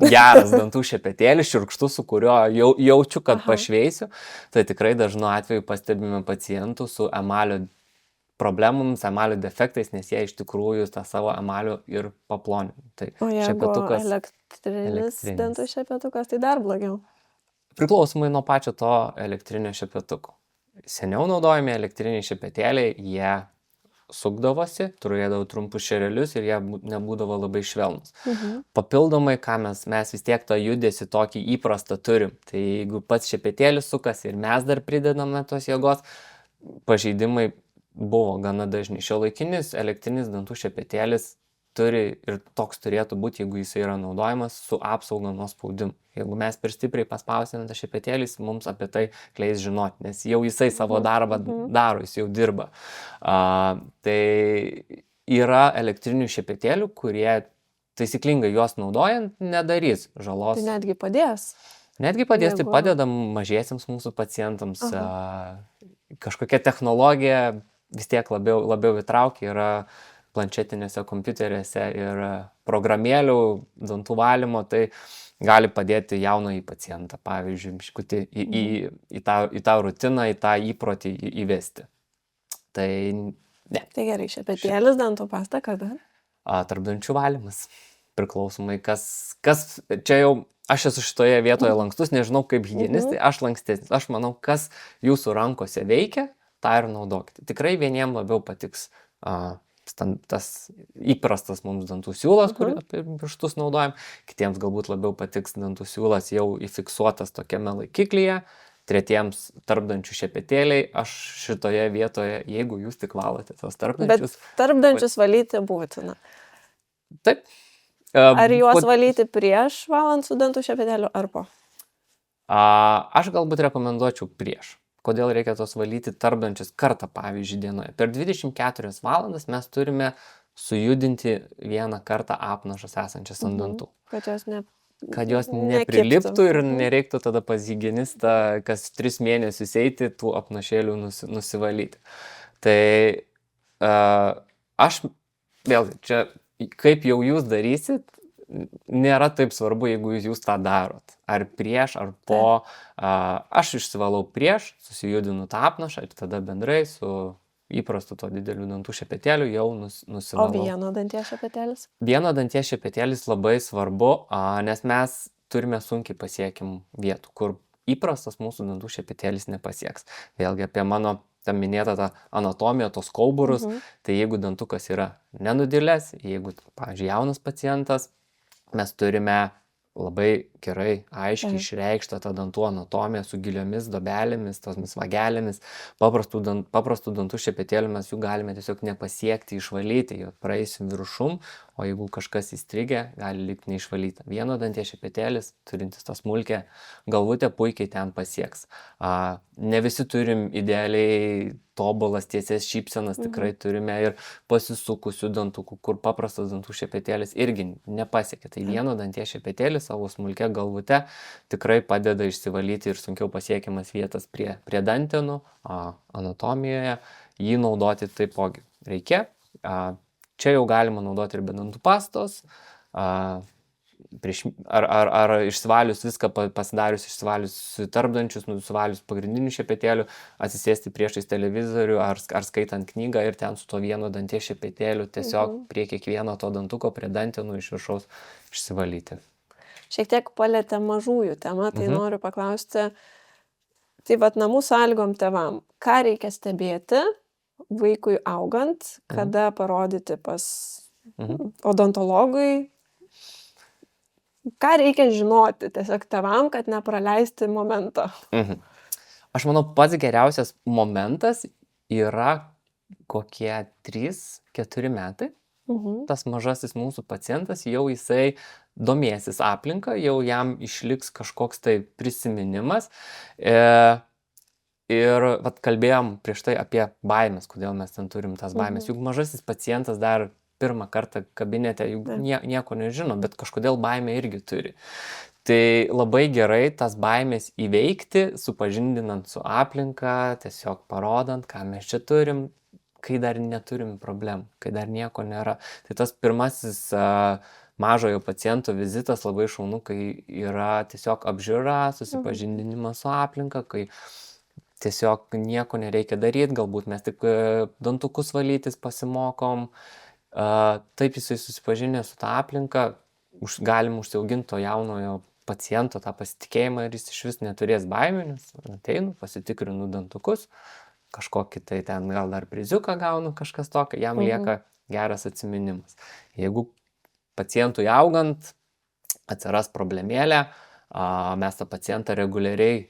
geras dantų šepetėlis, šiurkštus, su kuriuo jaučiu, kad pašveisiu, tai tikrai dažnu atveju pastebime pacientų su emalio problemomis, emalio defektais, nes jie iš tikrųjų tą savo emalio ir paplonina. Tai o jeigu elektrinis dantų šepetukas, tai dar blogiau. Priklausomai nuo pačio to elektrinio šepetuko. Seniau naudojami elektriniai šepetėliai, jie sukdavosi, turėdavo trumpus šerelius ir jie nebūdavo labai švelnus. Papildomai, ką mes vis tiek tą judesį tokį įprastą turim, tai jeigu pats šepetėlis sukasi ir mes dar pridedame tos jėgos, pažeidimai buvo gana dažni. Šiuolaikinis elektrinis dantų šepetėlis turi ir toks turėtų būti, jeigu jis yra naudojamas su apsauga nuo spaudimo. Jeigu mes per stipriai paspausime tą šepetėlį, mums apie tai leis žinoti, nes jau jisai savo darbą daro, jis jau dirba. Tai yra elektrinių šepetėlių, kurie taisyklingai juos naudojant nedarys žalos. Tai netgi padės. Netgi padės, tai padeda mažiesiems mūsų pacientams. Kažkokia technologija vis tiek labiau įtraukia, yra planšetinėse kompiuteriuose ir programėlių, dantų valymo, tai gali padėti jaunąjį pacientą, pavyzdžiui, biškutį į tą rutiną, į tą įprotį įvesti. Tai ne. Tai gerai, šepetėlis, dantų pasta, kada? Tarpdančių valymas. Priklausomai, kas čia jau, aš esu šitoje vietoje lankstus, nežinau kaip higienistai, aš lankstesnis. Aš manau, kas jūsų rankose veikia, tą ir naudokite. Tikrai vieniem labiau patiks tas įprastas mums dantų siūlas, kurį apie pirštus naudojam, kitiems galbūt labiau patiks dantų siūlas jau įfiksuotas tokiame laikiklyje, tretiems tarpdančių šepetėliai. Aš šitoje vietoje, jeigu jūs tik valote tos tarpdančius. Bet tarpdančius valyti būtina. Taip. Ar juos valyti prieš valant su dantų šepetėliu ar po? Aš galbūt rekomenduočiau prieš. Kodėl reikia tos valyti tarpdančius kartą, pavyzdžiui, dienoje. Per 24 valandas mes turime sujudinti vieną kartą apnašas esančias ant dantų. Kad jos nepriliptų ir nereiktų tada pas higienistą kas 3 mėnesius eiti tų apnašėlių nusivalyti. Tai aš vėlgi, čia kaip jau jūs darysit, nėra taip svarbu, jeigu jūs tą darot. Ar prieš, ar po. Aš išsivalau prieš, susijudinu tą apnašą ir tada bendrai su įprastu to dideliu dantų šepetėliu jau nusivalau. O vieno danties šepetėlis? Vieno danties šepetėlis labai svarbu, nes mes turime sunkiai pasiekim vietų, kur įprastas mūsų dantų šepetėlis nepasieks. Vėlgi apie mano minėtą tą anatomiją, tos kauburus, tai jeigu dantukas yra nenudilęs, jeigu, pavyzdžiui, jaunas pacientas, mes turime labai gerai, aiškiai išreikštą tą dantų anatomiją su giliomis dobelėmis, tomis vagelėmis. Paprastų dantų šepetėlių mes jų galime tiesiog nepasiekti, išvalyti, jo praeisim viršum, o jeigu kažkas įstrigę, gali likti neišvalyta. Vieno danties šepetėlis, turintis tą smulkę galvutę, puikiai ten pasieks. Ne visi turim idealiai tobulas tiesias šypsenas, tikrai turime ir pasisukusių dantukų, kur paprastas dantų šepetėlis irgi nepasiekia. Tai vieno danties šepetėlis savo smulkia galvute tikrai padeda išsivalyti ir sunkiau pasiekiamas vietas prie dantenų anatomijoje. Jį naudoti taipogi reikia. Čia jau galima naudoti ir be dantų pastos. Ar išsivalius viską, pasidarius išsivalius tarpdančius, nusivalius pagrindinių šepetėlių, atsisėsti priešais televizorių ar skaitant knygą ir ten su to vieno danties šepetėliu tiesiog prie kiekvieno to dantuko, prie dantenų iš viršaus išsivalyti. Šiek tiek palėtė mažųjų temą, tai noriu paklausti, tai vat namų sąlygom tėvam, ką reikia stebėti vaikui augant, kada parodyti pas odontologui, ką reikia žinoti tiesiog tėvam, kad nepraleisti momento? Aš manau, pats geriausias momentas yra kokie 3-4 metai. Tas mažasis mūsų pacientas jau jisai domėsis aplinką, jau jam išliks kažkoks tai prisiminimas. Ir vat kalbėjom prieš tai apie baimės, kodėl mes ten turim tas baimės. Juk mažasis pacientas dar pirmą kartą kabinete nieko nežino, bet kažkodėl baimę irgi turi. Tai labai gerai tas baimės įveikti, supažindinant su aplinka, tiesiog parodant, ką mes čia turim, kai dar neturim problemų, kai dar nieko nėra. Tai tas pirmasis mažojo paciento vizitas labai šaunu, kai yra tiesiog apžiūra, susipažindinimas su aplinka, kai tiesiog nieko nereikia daryti, galbūt mes tik dantukus valytis pasimokom. Taip jisai susipažinę su tą aplinką, galim užsiauginti to jaunojo paciento tą pasitikėjimą ir jis iš vis neturės baimių, nes ateinu, pasitikrinu dantukus, kažkokį tai ten gal dar priziuką gaunu, kažkas tokio, jam lieka geras atsiminimas. Jeigu pacientui augant atsiras problemėlė, mes tą pacientą reguliariai,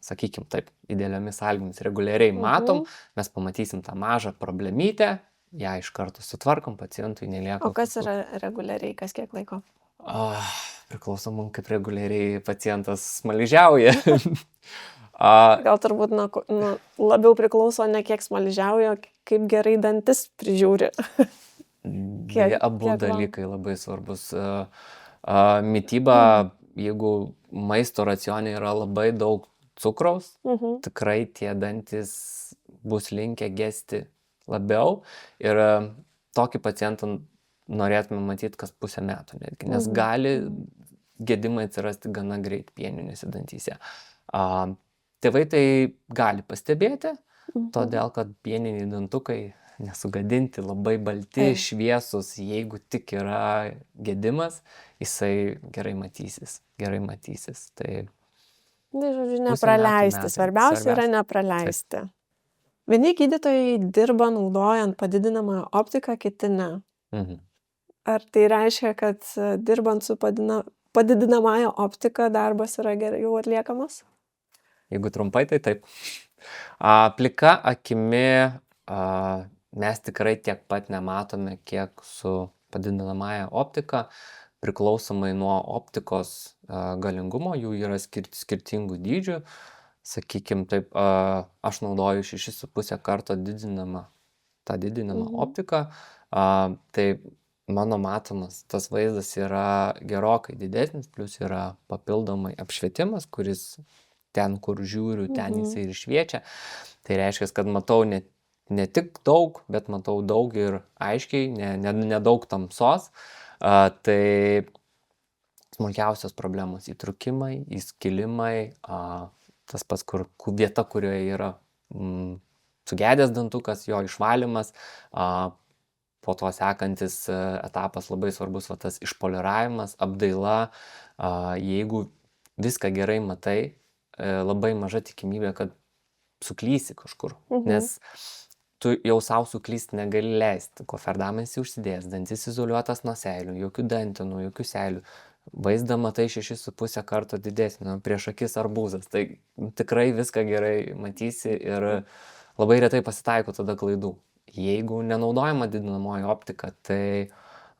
sakykim taip, idealiomis sąlygomis reguliariai matom, mes pamatysim tą mažą problemytę, ją iš karto sutvarkom, pacientui nelieka. O kas yra reguliariai, kas kiek laiko? Priklauso mums, kaip reguliariai pacientas smaližiauja. Gal turbūt labiau priklauso ne kiek smaližiauja, kaip gerai dantis prižiūri. Abu dalykai labai svarbus. Mytyba, jeigu maisto racione yra labai daug cukraus, tikrai tie dantis bus linkę gesti labiau ir tokį pacientą norėtume matyti kas pusę metų netgi, nes gali gedimai atsirasti gana greit pieninėse dantyse. Tėvai tai gali pastebėti, todėl kad pieniniai dantukai nesugadinti, labai balti, šviesus, jeigu tik yra gedimas, jisai gerai matysis. Tai žodžiu, nepraleisti. Svarbiausia yra nepraleisti. Vieni gydytojai dirba naudojant padidinamąją optiką, kiti ne. Ar tai reiškia, kad dirbant su padidinamąją optiką darbas yra geriau atliekamas? Jeigu trumpai, tai taip. Plika akimi mes tikrai tiek pat nematome, kiek su padidinamąją optiką. Priklausomai nuo optikos galingumo, jų yra skirtingų dydžių. Sakykime, taip, aš naudoju 6,5 karto didinamą optiką. Tai mano matomas tas vaizdas yra gerokai didesnis, plus yra papildomai apšvietimas, kuris ten, kur žiūriu, ten jisai ir šviečia. Tai reiškia, kad matau ne tik daug, bet matau daug ir aiškiai, ne daug tamsos. Tai smulkiausios problemos įtrūkimai, įskilimai, tas pats vieta, kurioje yra sugedęs dantukas, jo išvalymas, po to sekantis etapas labai svarbus, tas išpoliravimas, apdaila. Jeigu viską gerai matai, labai maža tikimybė, kad suklysi kažkur, nes tu jau savo suklysti negali leisti. Koferdamas užsidėjęs, dantis izoliuotas nuo seilių, jokių dantenų, jokių seilių. Vaizdą matai 6,5 karto didesnį, prieš akis arbūzas. Tai tikrai viską gerai matysi ir labai retai pasitaiko tada klaidų. Jeigu nenaudojama didinamoji optika, tai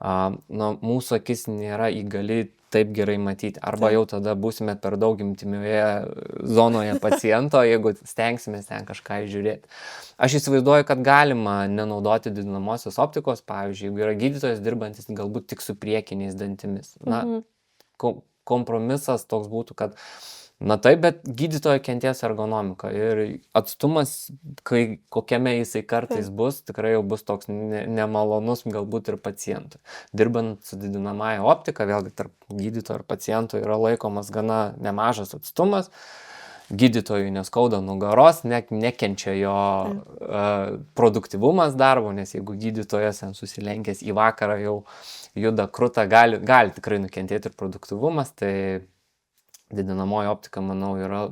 mūsų akis nėra įgali taip gerai matyti. Arba jau tada būsime per daug intimioje zonoje paciento, jeigu stengsime ten kažką įžiūrėti. Aš įsivaizduoju, kad galima nenaudoti didinamosios optikos, pavyzdžiui, jeigu yra gydytojas dirbantis galbūt tik su priekiniais dantimis. Kompromisas toks būtų, kad taip, bet gydytojo kenties ergonomika ir atstumas, kokiame jisai kartais bus, tikrai jau bus toks nemalonus galbūt ir pacientui. Dirbant su didinamąja optika, vėlgi tarp gydytojo ir paciento yra laikomas gana nemažas atstumas. Gydytojui neskauda nugaros, nekenčia jo produktyvumas darbo, nes jeigu gydytojas susilenkęs į vakarą jau juda krūta, gali tikrai nukentėti ir produktyvumas, tai didinamoji optika, manau, yra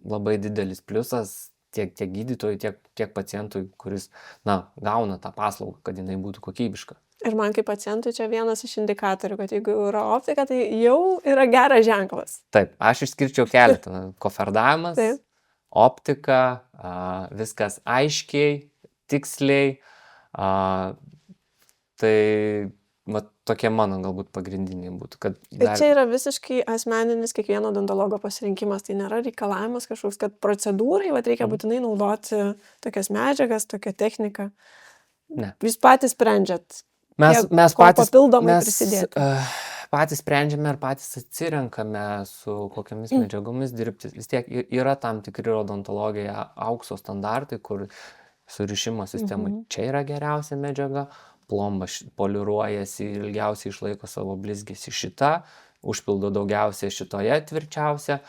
labai didelis pliusas tiek gydytojui, tiek pacientui, kuris, gauna tą paslaugą, kad jinai būtų kokybiška. Ir man kaip pacientui čia vienas iš indikatorių, kad jeigu yra optika, tai jau yra geras ženklas. Taip, aš išskirčiau keletą. Koferdavimas, optika, viskas aiškiai, tiksliai. Tai tokie mano galbūt pagrindiniai būtų. Ir čia yra visiškai asmeninis kiekvieno odontologo pasirinkimas. Tai nėra reikalavimas kažkoks, kad procedūrai reikia būtinai naudoti tokias medžiagas, tokią techniką. Ne. Jūs patys sprendžiat. Mes papildomai prisidėti. Patys sprendžiame ir patys atsirenkame su kokiamis medžiagomis dirbti. Vis tiek yra tam tikri odontologijoje aukso standartai, kur surišimo sistemai čia yra geriausia medžiaga, plomba poliruojasi ir ilgiausiai išlaiko savo blizgesį šitą, užpildo daugiausiai šitoje tvirčiausia.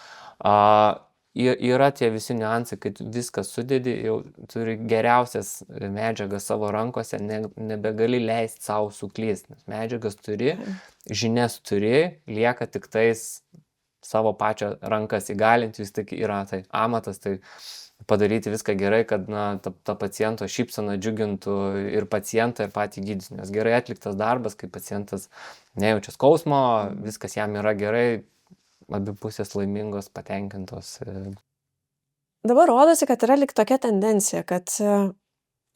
Yra tie visi niuansai, kad viskas sudedi, jau turi geriausias medžiagas savo rankose, nebegali leisti savo suklysti, nes medžiagas turi, žinias turi, lieka tik tais savo pačią rankas įgalinti, vis tik yra tai amatas, tai padaryti viską gerai, kad ta paciento šypsena džiugintų ir pacientą, ir patį gydytoją, nes gerai atliktas darbas, kai pacientas nejaučia skausmo, viskas jam yra gerai, abi pusės laimingos, patenkintos. Dabar rodosi, kad yra lyg tokia tendencija, kad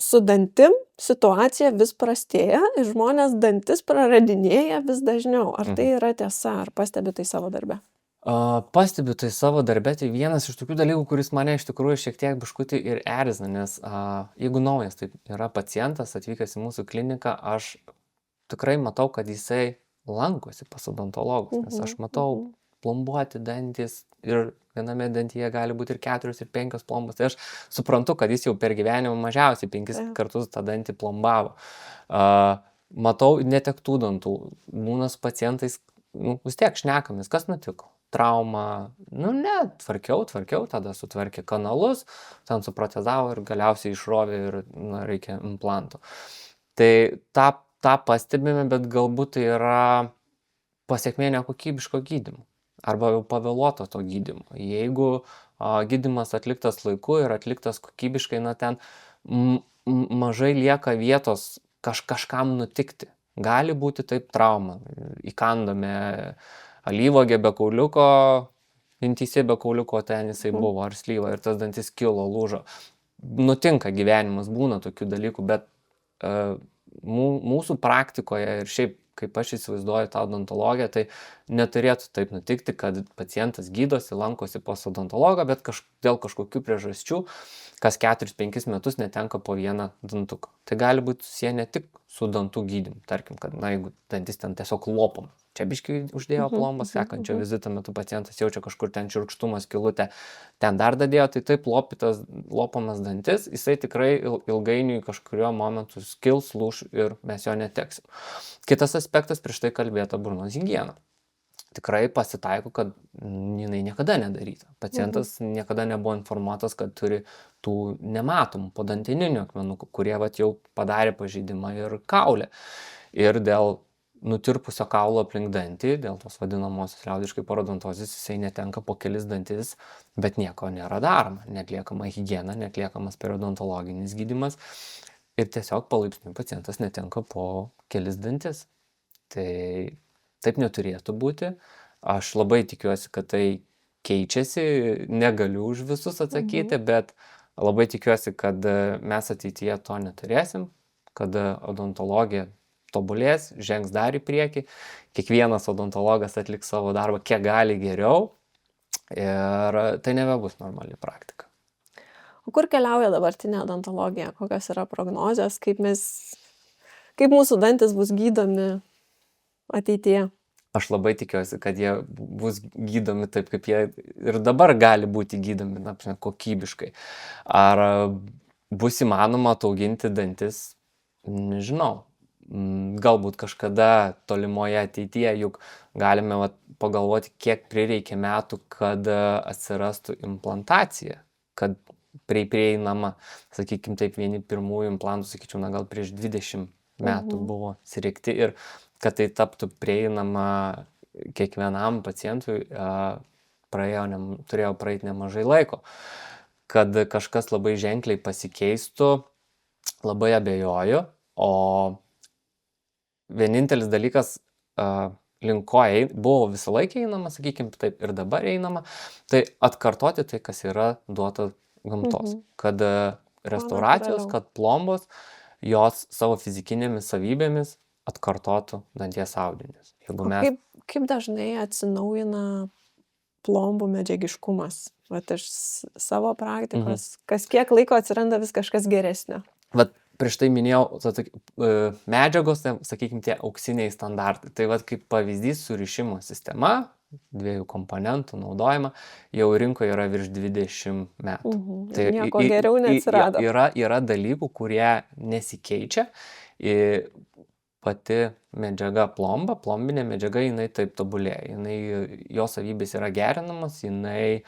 su dantim situacija vis prastėja ir žmonės dantis praradinėja vis dažniau. Ar tai yra tiesa, ar pastebi tai savo darbe? Pastebiu tai savo darbe, tai vienas iš tokių dalykų, kuris mane iš tikrųjų šiek tiek biškutį ir erzina, nes jeigu naujas tai yra pacientas atvykęs į mūsų kliniką, aš tikrai matau, kad jisai lankosi pas odontologus, nes aš matau plombuoti dantis ir viename dantyje gali būti ir 4 ir 5 plombos. Tai aš suprantu, kad jis jau per gyvenimą mažiausiai 5 kartus tą dantį plombavo. Matau netektų dantų, būna su pacientais, vis tiek šnekamės, kas nutiko. Trauma, ne, tvarkiau, tada sutvarkė kanalus, ten suprotezavo ir galiausiai išrovė ir reikia implantų. Tai tą pastebime, bet galbūt tai yra pasiekmė nekokybiško gydymo arba jau pavėluoto to gydymo. Jeigu gydymas atliktas laiku ir atliktas kokybiškai, ten mažai lieka vietos kažkam nutikti. Gali būti taip trauma, įkandome alyvuogę be kauliuko, mintyse be kauliuko ten jisai buvo, ar slyva, ir tas dantis kilo, lūžo. Nutinka gyvenimas, būna tokių dalykų, bet mūsų praktikoje ir šiaip, kaip aš įsivaizduoju tą odontologiją, tai neturėtų taip nutikti, kad pacientas gydosi, lankosi pas odontologą, bet dėl kažkokių priežasčių kas 4-5 metus netenka po vieną dantuką. Tai gali būti susiję ne tik su dantų gydymu, tarkim, kad jeigu dantis ten tiesiog lopom. Čia biškai uždėjo plombą, sekančio vizito metu pacientas jaučia kažkur ten šiurkštumas, skylutė, ten dar dadėjo, tai taip lopamas dantis, jisai tikrai ilgainiui kažkurio momentu skils, lūš ir mes jo neteksim. Kitas aspektas, prieš tai kalbėta burnos higiena. Tikrai pasitaiko, kad jinai niekada nedaryta. Pacientas niekada nebuvo informuotas, kad turi tų nematomų podanteninių akmenukų, kurie jau padarė pažeidimą ir kaulę. Ir dėl nutirpusio kaulo aplink dantį, dėl tos vadinamosios liaudiškai parodontozės, jisai netenka po kelis dantis, bet nieko nėra daroma. Netliekama higiena, netliekamas periodontologinis gydymas ir tiesiog palaipsniui pacientas netenka po kelis dantis. Tai taip neturėtų būti. Aš labai tikiuosi, kad tai keičiasi, negaliu už visus atsakyti, bet labai tikiuosi, kad mes ateityje to neturėsim, kad odontologija tobulės, žengs dar į priekį, kiekvienas odontologas atliks savo darbą kiek gali geriau ir tai nebebus normali praktika. O kur keliauja dabartinė odontologija? Kokios yra prognozijos, kaip mūsų dantis bus gydomi ateityje? Aš labai tikiuosi, kad jie bus gydomi taip, kaip jie ir dabar gali būti gydomi, kokybiškai. Ar bus įmanoma atauginti dantis? Nežinau. Galbūt kažkada tolimoje ateityje, juk galime pagalvoti, kiek prireikia metų, kad atsirastų implantacija, kad prieinama, sakykime taip, vieni pirmųjų implantų, sakyčiau, gal prieš 20 metų buvo įsireikti ir kad tai taptų prieinama kiekvienam pacientui, turėjo praeiti nemažai laiko. Kad kažkas labai ženkliai pasikeistų, labai abejoju, o vienintelis dalykas link ko buvo visą laiką einama, sakykime taip, ir dabar einama, tai atkartoti tai, kas yra duota gamtos. Kad restauracijos, kad plombos, jos savo fizikinėmis savybėmis atkartotų danties audinius. Kaip dažnai atsinaujina plombų medžiagiškumas? Iš savo praktikos, kas kiek laiko atsiranda vis kažkas geresnio? Prieš tai minėjau, medžiagos, sakykime, tie auksiniai standartai. Tai kaip pavyzdys surišimo sistema, 2 komponentų naudojama, jau rinkoje yra virš 20 metų. Tai nieko geriau neatsirado. Yra dalykų, kurie nesikeičia. Pati medžiaga plombinė medžiaga, jinai taip tobulėja. Jos savybės yra gerinamos, jinai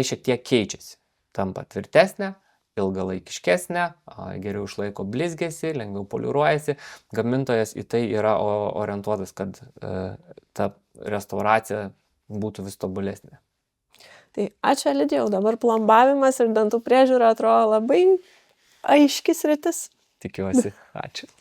šiek tiek keičiasi. Tampa tvirtesnė, ilgalaikiškesnė, geriau išlaiko blizgesį, lengviau poliruojasi. Gamintojas į tai yra orientuotas, kad ta restauracija būtų vis tobulesnė. Tai ačiū, Elidijau, dabar plombavimas ir dantų priežiūra atrodo labai aiški sritis. Tikiuosi, ačiū.